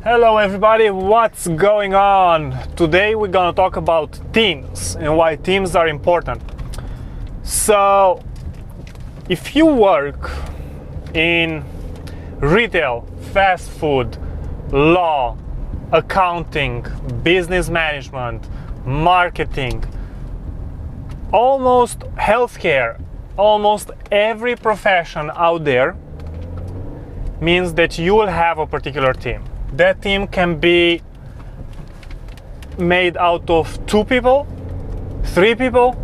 Hello everybody, what's going on? Today we're gonna talk about teams and why teams are important. So, if you work in retail, fast food, law, accounting, business management, marketing, almost healthcare, almost every profession out there means that you will have a particular team. That team can be made out of 2 people, 3 people,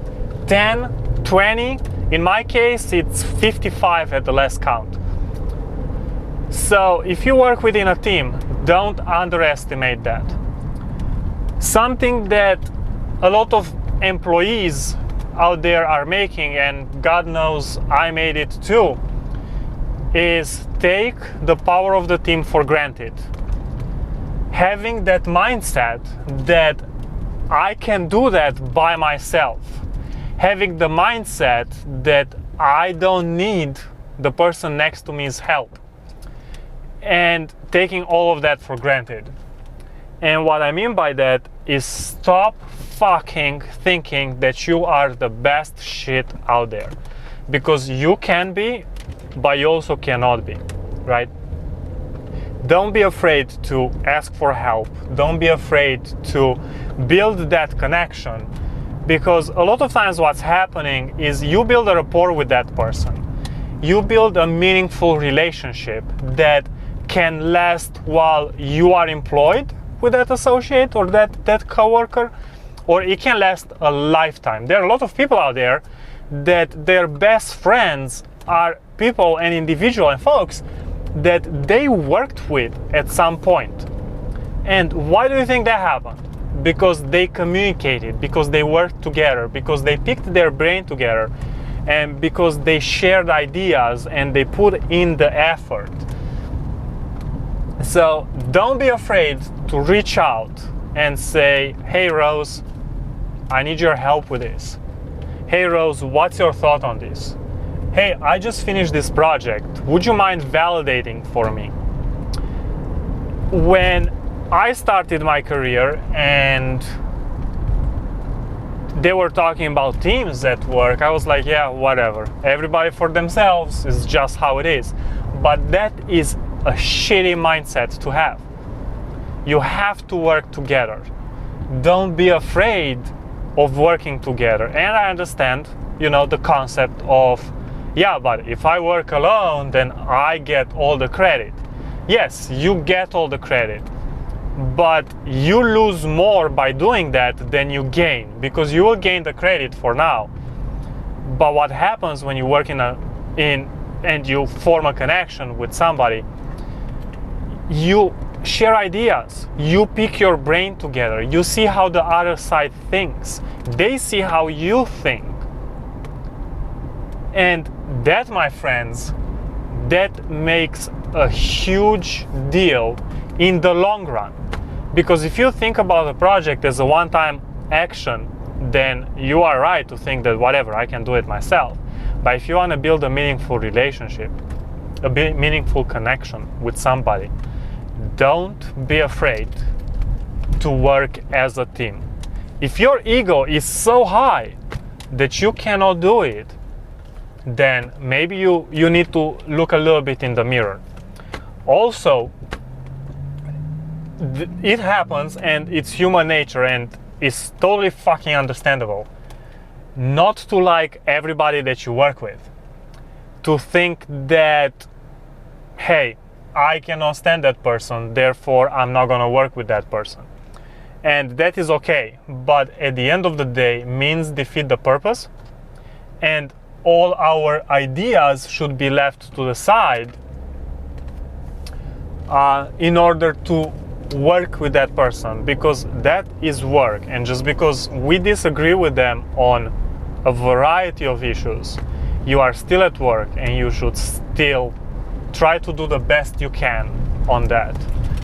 10, 20. In my case, it's 55 at the last count. So if you work within a team, don't underestimate that. Something that a lot of employees out there are making, and God knows I made it too, is take the power of the team for granted. Having that mindset that I can do that by myself. Having the mindset that I don't need the person next to me's help. And taking all of that for granted. And what I mean by that is stop fucking thinking that you are the best shit out there. Because you can be, but you also cannot be, right? Don't be afraid to ask for help. Don't be afraid to build that connection, because a lot of times what's happening is you build a rapport with that person. You build a meaningful relationship that can last while you are employed with that associate or that coworker, or it can last a lifetime. There are a lot of people out there that their best friends are people and individual and folks that they worked with at some point. And why do you think that happened? Because they communicated, because they worked together, because they picked their brain together, and because they shared ideas and they put in the effort. So don't be afraid to reach out and say, hey Rose, I need your help with this. Hey Rose, what's your thought on this? Hey, I just finished this project. Would you mind validating for me? When I started my career and they were talking about teams at work, I was like, yeah, whatever. Everybody for themselves is just how it is. But that is a shitty mindset to have. You have to work together. Don't be afraid of working together. And I understand, the concept of, yeah, but if I work alone, then I get all the credit. Yes, you get all the credit, but you lose more by doing that than you gain, because you will gain the credit for now. But what happens when you work and you form a connection with somebody, you share ideas, you pick your brain together, you see how the other side thinks, they see how you think. And that, my friends, that makes a huge deal in the long run. Because if you think about a project as a one-time action, then you are right to think that whatever, I can do it myself. But if you want to build a meaningful relationship, a meaningful connection with somebody, don't be afraid to work as a team. If your ego is so high that you cannot do it, then maybe you need to look a little bit in the mirror. Also, it happens, and it's human nature, and it's totally fucking understandable not to like everybody that you work with. To think that, hey, I cannot stand that person, therefore I'm not gonna work with that person. And that is okay, but at the end of the day, means defeat the purpose, and all our ideas should be left to the side in order to work with that person, because that is work. And just because we disagree with them on a variety of issues, you are still at work and you should still try to do the best you can on that.